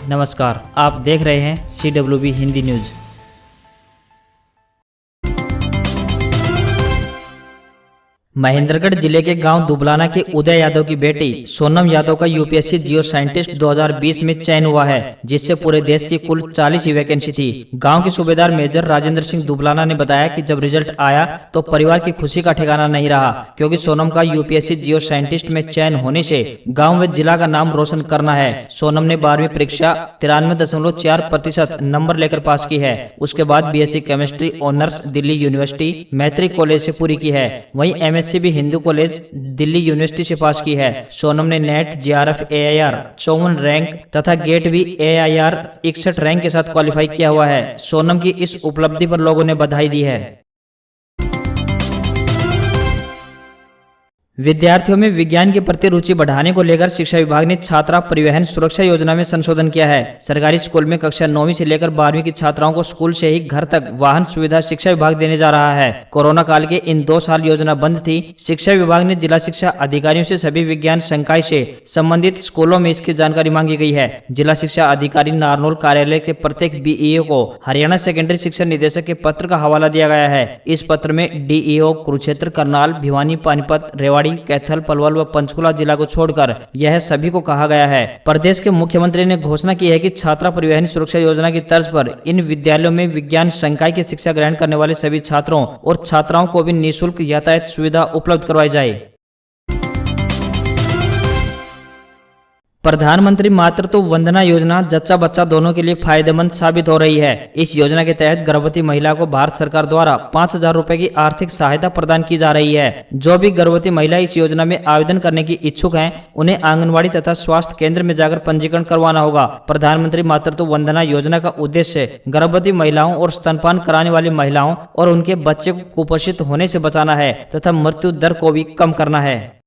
नमस्कार, आप देख रहे हैं CWB हिंदी न्यूज। महेंद्रगढ़ जिले के गांव दुबलाना के उदय यादव की बेटी सोनम यादव का यूपीएससी जियो साइंटिस्ट 2020 में चयन हुआ है, जिससे पूरे देश की कुल 40 ही वैकेंसी थी। गांव के सूबेदार मेजर राजेंद्र सिंह दुबलाना ने बताया कि जब रिजल्ट आया तो परिवार की खुशी का ठिकाना नहीं रहा, क्योंकि सोनम का यूपीएससी जियो साइंटिस्ट में चयन होने से गाँव व जिला का नाम रोशन करना है। सोनम ने 12वीं परीक्षा 93.4% नंबर लेकर पास की है। उसके बाद BSc chemistry honours Delhi university मैत्री कॉलेज से पूरी की है। वहीं एमएससी भी हिंदू कॉलेज दिल्ली यूनिवर्सिटी से पास की है। सोनम ने नेट जेआरएफ AIR 54 रैंक तथा गेट भी AIR 61 रैंक के साथ क्वालिफाई किया हुआ है। सोनम की इस उपलब्धि पर लोगों ने बधाई दी है। विद्यार्थियों में विज्ञान के प्रति रुचि बढ़ाने को लेकर शिक्षा विभाग ने छात्रा परिवहन सुरक्षा योजना में संशोधन किया है। सरकारी स्कूल में कक्षा 9वीं से लेकर 12वीं की छात्राओं को स्कूल से ही घर तक वाहन सुविधा शिक्षा विभाग देने जा रहा है। कोरोना काल के इन 2 साल योजना बंद थी। शिक्षा विभाग ने जिला शिक्षा अधिकारियों से सभी विज्ञान संकाय से संबंधित स्कूलों में इसकी जानकारी मांगी गई है। जिला शिक्षा अधिकारी नारनौल कार्यालय के प्रत्येक BEO को हरियाणा सेकेंडरी शिक्षा निदेशक के पत्र का हवाला दिया गया है। इस पत्र में DEO कुरुक्षेत्र, करनाल, भिवानी, पानीपत, रेवाड़ी, कैथल, पलवल व पंचकुला जिला को छोड़कर यह सभी को कहा गया है। प्रदेश के मुख्यमंत्री ने घोषणा की है कि छात्रा परिवहन सुरक्षा योजना की तर्ज पर इन विद्यालयों में विज्ञान संकाय की शिक्षा ग्रहण करने वाले सभी छात्रों और छात्राओं को भी निःशुल्क यातायात सुविधा उपलब्ध करवाई जाए। प्रधानमंत्री मातृत्व वंदना योजना जच्चा बच्चा दोनों के लिए फायदेमंद साबित हो रही है। इस योजना के तहत गर्भवती महिला को भारत सरकार द्वारा 5,000 रुपए की आर्थिक सहायता प्रदान की जा रही है। जो भी गर्भवती महिला इस योजना में आवेदन करने की इच्छुक हैं, उन्हें आंगनबाड़ी तथा स्वास्थ्य केंद्र में जाकर पंजीकरण करवाना होगा। प्रधानमंत्री मातृत्व वंदना योजना का उद्देश्य गर्भवती महिलाओं और स्तनपान कराने वाली महिलाओं और उनके बच्चे को कुपोषित होने से बचाना है तथा मृत्यु दर को भी कम करना है।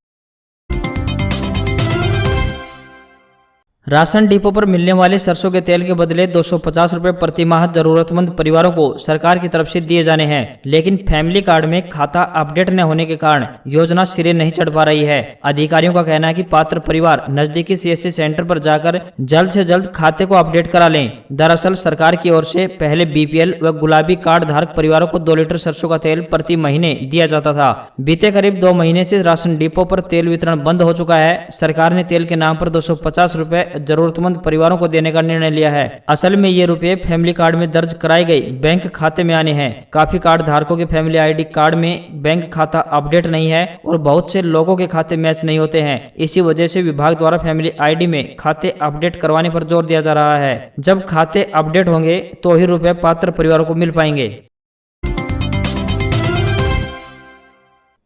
राशन डिपो पर मिलने वाले सरसों के तेल के बदले 250 रुपए प्रति माह जरूरतमंद परिवारों को सरकार की तरफ से दिए जाने हैं, लेकिन फैमिली कार्ड में खाता अपडेट न होने के कारण योजना सिरे नहीं चढ़ पा रही है। अधिकारियों का कहना है कि पात्र परिवार नजदीकी CSC सेंटर पर जाकर जल्द से जल्द खाते को अपडेट करा लें। दरअसल सरकार की ओर से पहले BPL व गुलाबी कार्ड धारक परिवारों को 2 लीटर सरसों का तेल प्रति महीने दिया जाता था। बीते करीब 2 महीने से राशन डिपो पर तेल वितरण बंद हो चुका है। सरकार ने तेल के नाम पर 250 रुपए जरूरतमंद परिवारों को देने का निर्णय लिया है। असल में ये रुपए फैमिली कार्ड में दर्ज कराई गई बैंक खाते में आने हैं। काफी कार्ड धारकों के फैमिली ID कार्ड में बैंक खाता अपडेट नहीं है और बहुत से लोगों के खाते मैच नहीं होते हैं। इसी वजह से विभाग द्वारा फैमिली ID में खाते अपडेट करवाने पर जोर दिया जा रहा है। जब खाते अपडेट होंगे तो ही रुपए पात्र परिवारों को मिल पाएंगे।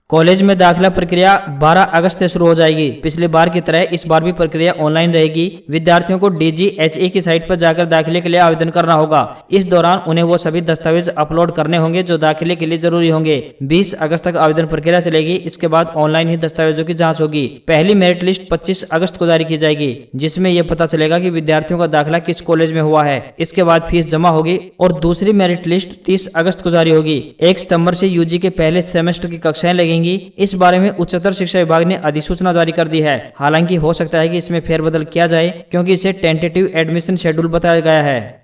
कॉलेज में दाखिला प्रक्रिया 12 अगस्त से शुरू हो जाएगी। पिछली बार की तरह इस बार भी प्रक्रिया ऑनलाइन रहेगी। विद्यार्थियों को DGHE की साइट पर जाकर दाखिले के लिए आवेदन करना होगा। इस दौरान उन्हें वो सभी दस्तावेज अपलोड करने होंगे जो दाखिले के लिए जरूरी होंगे। 20 अगस्त तक आवेदन प्रक्रिया चलेगी। इसके बाद ऑनलाइन ही दस्तावेजों की जाँच होगी। पहली मेरिट लिस्ट 25 अगस्त को जारी की जाएगी, जिसमें यह पता चलेगा कि विद्यार्थियों का दाखिला किस कॉलेज में हुआ है। इसके बाद फीस जमा होगी और दूसरी मेरिट लिस्ट 30 अगस्त को जारी होगी। 1 सितंबर से UG के पहले सेमेस्टर की कक्षाएं लगेंगी। इस बारे में उच्चतर शिक्षा विभाग ने अधिसूचना जारी कर दी है। हालांकि हो सकता है कि इसमें फेरबदल किया जाए, क्योंकि इसे टेंटेटिव एडमिशन शेड्यूल बताया गया है।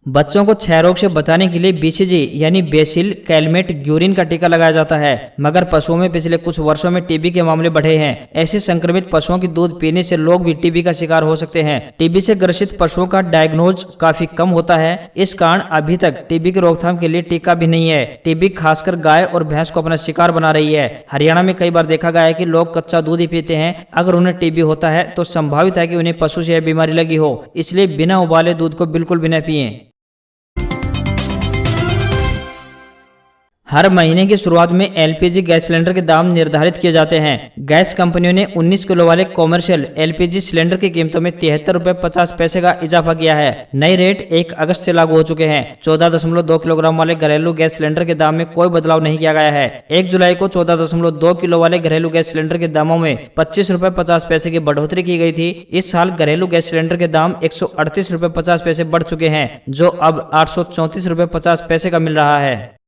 बच्चों को क्षय रोग से बचाने के लिए BCG यानी बेसिल कैलमेट ग्यूरिन का टीका लगाया जाता है, मगर पशुओं में पिछले कुछ वर्षों में TB के मामले बढ़े हैं। ऐसे संक्रमित पशुओं की दूध पीने से लोग भी TB का शिकार हो सकते हैं। TB से ग्रसित पशुओं का डायग्नोज काफी कम होता है। इस कारण अभी तक TB की रोकथाम के लिए टीका भी नहीं है। TB खासकर गाय और भैंस को अपना शिकार बना रही है। हरियाणा में कई बार देखा गया है कि लोग कच्चा दूध ही पीते हैं। अगर उन्हें TB होता है तो संभावित है कि उन्हें पशु से यह बीमारी लगी हो, इसलिए बिना उबाले दूध को बिल्कुल भी न पिएं। हर महीने की शुरुआत में LPG गैस सिलेंडर के दाम निर्धारित किए जाते हैं। गैस कंपनियों ने 19 किलो वाले कॉमर्शियल LPG सिलेंडर की कीमतों में 73 रुपए 50 पैसे का इजाफा किया है। नए रेट 1 अगस्त से लागू हो चुके हैं। 14.2 किलोग्राम वाले घरेलू गैस सिलेंडर के दाम में कोई बदलाव नहीं किया गया है। 1 जुलाई को 14.2 किलो वाले घरेलू गैस सिलेंडर के दामों में 25 रुपए 50 पैसे की बढ़ोतरी की गई थी। इस साल घरेलू गैस सिलेंडर के दाम 138 रुपए 50 पैसे बढ़ चुके हैं, जो अब 834 रुपए 50 पैसे का मिल रहा है।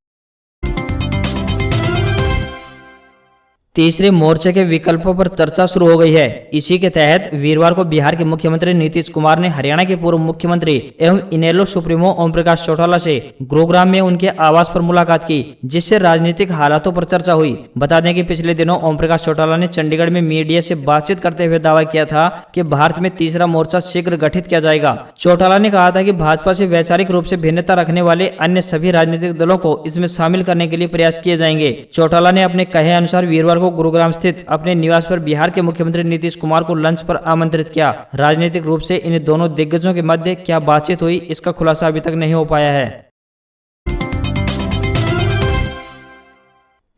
तीसरे मोर्चे के विकल्पों पर चर्चा शुरू हो गई है। इसी के तहत वीरवार को बिहार के मुख्यमंत्री नीतीश कुमार ने हरियाणा के पूर्व मुख्यमंत्री एवं इनेलो सुप्रीमो ओम प्रकाश चौटाला से गुरुग्राम में उनके आवास पर मुलाकात की, जिससे राजनीतिक हालातों पर चर्चा हुई। बता दें कि पिछले दिनों ओम प्रकाश चौटाला ने चंडीगढ़ में मीडिया से बातचीत करते हुए दावा किया था कि भारत में तीसरा मोर्चा शीघ्र गठित किया जाएगा। चौटाला ने कहा था कि भाजपा से वैचारिक रूप से भिन्नता रखने वाले अन्य सभी राजनीतिक दलों को इसमें शामिल करने के लिए प्रयास किए जाएंगे। चौटाला ने अपने कहे अनुसार वीरवार को गुरुग्राम स्थित अपने निवास पर बिहार के मुख्यमंत्री नीतीश कुमार को लंच पर आमंत्रित किया। राजनीतिक रूप से इन दोनों दिग्गजों के मध्य क्या बातचीत हुई, इसका खुलासा अभी तक नहीं हो पाया है।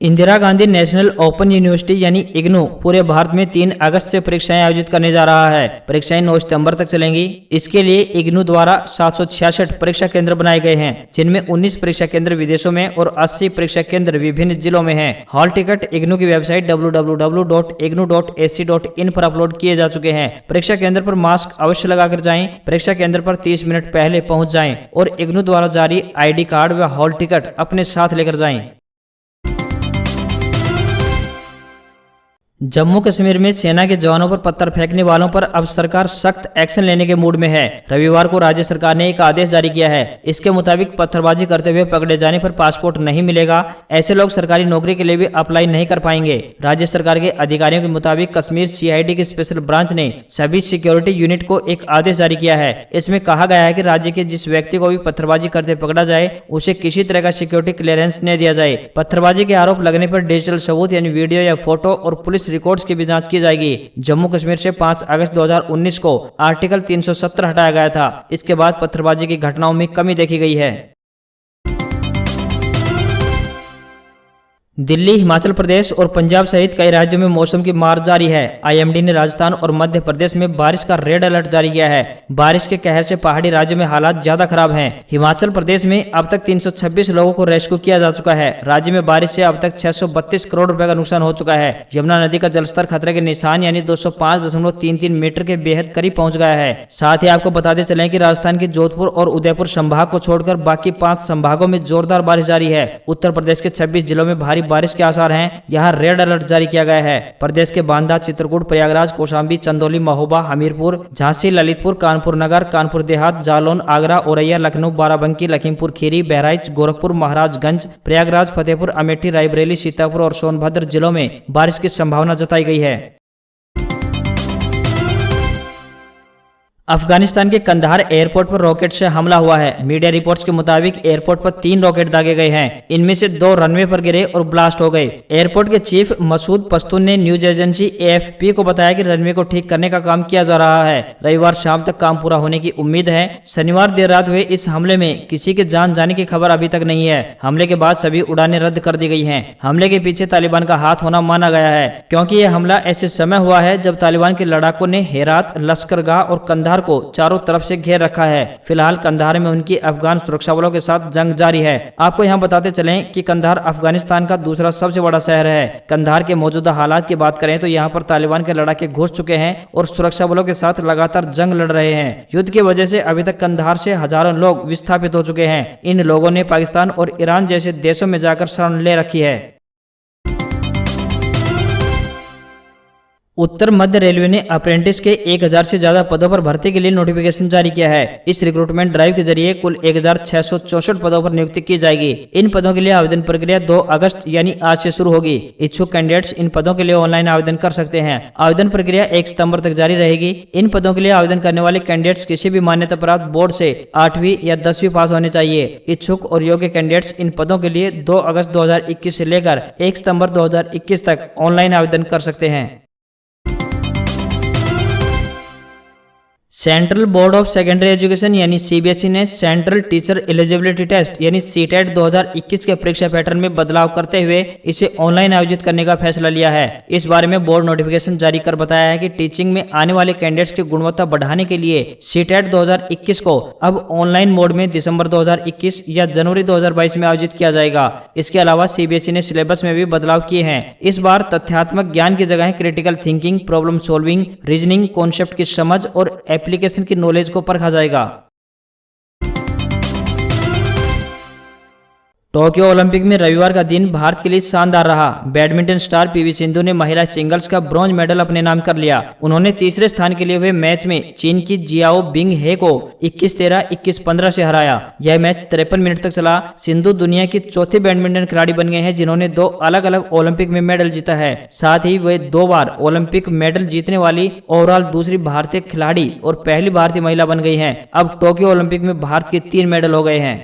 Indira Gandhi national open university यानी इग्नू पूरे भारत में 3 अगस्त से परीक्षाएं आयोजित करने जा रहा है। परीक्षाएं 9 सितंबर तक चलेंगी। इसके लिए इग्नू द्वारा 766 परीक्षा केंद्र बनाए गए हैं, जिनमें 19 परीक्षा केंद्र विदेशों में और 80 परीक्षा केंद्र विभिन्न जिलों में हैं। हॉल टिकट इग्नू की वेबसाइट www.ignu.ac.in पर अपलोड किए जा चुके हैं। परीक्षा केंद्र पर मास्क अवश्य लगाकर जाएं। परीक्षा केंद्र पर 30 मिनट पहले पहुंच जाएं और इग्नू द्वारा जारी ID कार्ड व हॉल टिकट अपने साथ लेकर जाएं। जम्मू कश्मीर में सेना के जवानों पर पत्थर फेंकने वालों पर अब सरकार सख्त एक्शन लेने के मूड में है। रविवार को राज्य सरकार ने एक आदेश जारी किया है। इसके मुताबिक पत्थरबाजी करते हुए पकड़े जाने पर पासपोर्ट नहीं मिलेगा। ऐसे लोग सरकारी नौकरी के लिए भी अप्लाई नहीं कर पाएंगे। राज्य सरकार के अधिकारियों के मुताबिक कश्मीर CID की स्पेशल ब्रांच ने सभी सिक्योरिटी यूनिट को एक आदेश जारी किया है। इसमें कहा गया है कि राज्य के जिस व्यक्ति को भी पत्थरबाजी करते पकड़ा जाए, उसे किसी तरह का सिक्योरिटी क्लियरेंस नहीं दिया जाए। पत्थरबाजी के आरोप लगने पर डिजिटल सबूत यानी वीडियो या फोटो और पुलिस रिकॉर्ड्स की भी जांच की जाएगी। जम्मू कश्मीर से 5 अगस्त 2019 को आर्टिकल 370 हटाया गया था। इसके बाद पत्थरबाजी की घटनाओं में कमी देखी गई है। दिल्ली, हिमाचल प्रदेश और पंजाब सहित कई राज्यों में मौसम की मार जारी है। IMD ने राजस्थान और मध्य प्रदेश में बारिश का रेड अलर्ट जारी किया है। बारिश के कहर से पहाड़ी राज्यों में हालात ज्यादा खराब हैं। हिमाचल प्रदेश में अब तक 326 लोगों को रेस्क्यू किया जा चुका है। राज्य में बारिश से अब तक 632 करोड़ रुपए का नुकसान हो चुका है। यमुना नदी का जलस्तर खतरे के निशान यानी 205.33 मीटर के बेहद करीब पहुंच गया है। साथ ही आपको बताते चलें कि राजस्थान के जोधपुर और उदयपुर संभाग को छोड़कर बाकी 5 संभागों में जोरदार बारिश जारी है। उत्तर प्रदेश के 26 जिलों में भारी बारिश के आसार हैं। यहां रेड अलर्ट जारी किया गया है। प्रदेश के बांदा, चित्रकूट, प्रयागराज, कौशाम्बी, चंदौली, महोबा, हमीरपुर, झांसी, ललितपुर, कानपुर नगर, कानपुर देहात, जालौन, आगरा, औरैया, लखनऊ, बाराबंकी, लखीमपुर खीरी, बहराइच, गोरखपुर, महाराजगंज, प्रयागराज, फतेहपुर, अमेठी, रायबरेली, सीतापुर और सोनभद्र जिलों में बारिश की संभावना जताई गई है। अफगानिस्तान के कंधार एयरपोर्ट पर रॉकेट से हमला हुआ है। मीडिया रिपोर्ट्स के मुताबिक एयरपोर्ट पर 3 रॉकेट दागे गए हैं। इनमें से 2 रनवे पर गिरे और ब्लास्ट हो गए। एयरपोर्ट के चीफ मसूद पश्तून ने न्यूज एजेंसी AFP को बताया कि रनवे को ठीक करने का काम किया जा रहा है। रविवार शाम तक काम पूरा होने की उम्मीद है। शनिवार देर रात हुए इस हमले में किसी के जान जाने की खबर अभी तक नहीं है। हमले के बाद सभी उड़ानें रद्द कर दी गई हैं। हमले के पीछे तालिबान का हाथ होना माना गया है, क्योंकि यह हमला ऐसे समय हुआ है जब तालिबान के लड़ाकों ने हेरात, लश्करगाह और कंधार को चारों तरफ से घेर रखा है। फिलहाल कंधार में उनकी अफगान सुरक्षा बलों के साथ जंग जारी है। आपको यहां बताते चलें कि कंधार अफगानिस्तान का दूसरा सबसे बड़ा शहर है। कंधार के मौजूदा हालात की बात करें तो यहां पर तालिबान के लड़ाके घुस चुके हैं और सुरक्षा बलों के साथ लगातार जंग लड़ रहे हैं। युद्ध की वजह से अभी तक कंधार से हजारों लोग विस्थापित हो चुके हैं। इन लोगों ने पाकिस्तान और ईरान जैसे देशों में जाकर शरण ले रखी है। उत्तर मध्य रेलवे ने अप्रेंटिस के 1000 से ज्यादा पदों पर भर्ती के लिए नोटिफिकेशन जारी किया है। इस रिक्रूटमेंट ड्राइव के जरिए कुल 1664 पदों पर नियुक्ति की जाएगी। इन पदों के लिए आवेदन प्रक्रिया 2 अगस्त यानी आज से शुरू होगी। इच्छुक कैंडिडेट्स इन पदों के लिए ऑनलाइन आवेदन कर सकते हैं। आवेदन प्रक्रिया 1 सितंबर तक जारी रहेगी। इन पदों के लिए आवेदन करने वाले कैंडिडेट्स किसी भी मान्यता प्राप्त बोर्ड से 8वीं या 10वीं पास होने चाहिए। इच्छुक और योग्य कैंडिडेट्स इन पदों के लिए 2 अगस्त 2021 से लेकर 1 सितंबर 2021 तक ऑनलाइन आवेदन कर सकते हैं। Central board of secondary education यानी CBSE ने सेंट्रल टीचर एलिजिबिलिटी टेस्ट यानी CTET 2021 के परीक्षा पैटर्न में बदलाव करते हुए इसे ऑनलाइन आयोजित करने का फैसला लिया है। इस बारे में बोर्ड नोटिफिकेशन जारी कर बताया है कि टीचिंग में आने वाले कैंडिडेट्स की गुणवत्ता बढ़ाने के लिए CTET 2021 को अब ऑनलाइन मोड में दिसंबर 2021 या जनवरी 2022 में आयोजित किया जाएगा। इसके अलावा CBSE ने सिलेबस में भी बदलाव किए हैं। इस बार तथ्यात्मक ज्ञान की जगह critical thinking, problem solving, reasoning, concept की समझ और एप्लीकेशन की नॉलेज को परखा जाएगा। टोक्यो ओलंपिक में रविवार का दिन भारत के लिए शानदार रहा। बैडमिंटन स्टार पीवी सिंधु ने महिला सिंगल्स का ब्रॉन्ज मेडल अपने नाम कर लिया। उन्होंने तीसरे स्थान के लिए हुए मैच में चीन की जियाओ बिंग हे को 21-13, 21-15 से हराया। यह मैच 53 मिनट तक चला। सिंधु दुनिया की चौथी बैडमिंटन खिलाड़ी बन गए हैं जिन्होंने 2 अलग अलग ओलंपिक में मेडल जीता है। साथ ही वे 2 बार ओलंपिक मेडल जीतने वाली ओवरऑल दूसरी भारतीय खिलाड़ी और पहली भारतीय महिला बन गई हैं। अब टोक्यो ओलंपिक में भारत के 3 मेडल हो गए हैं।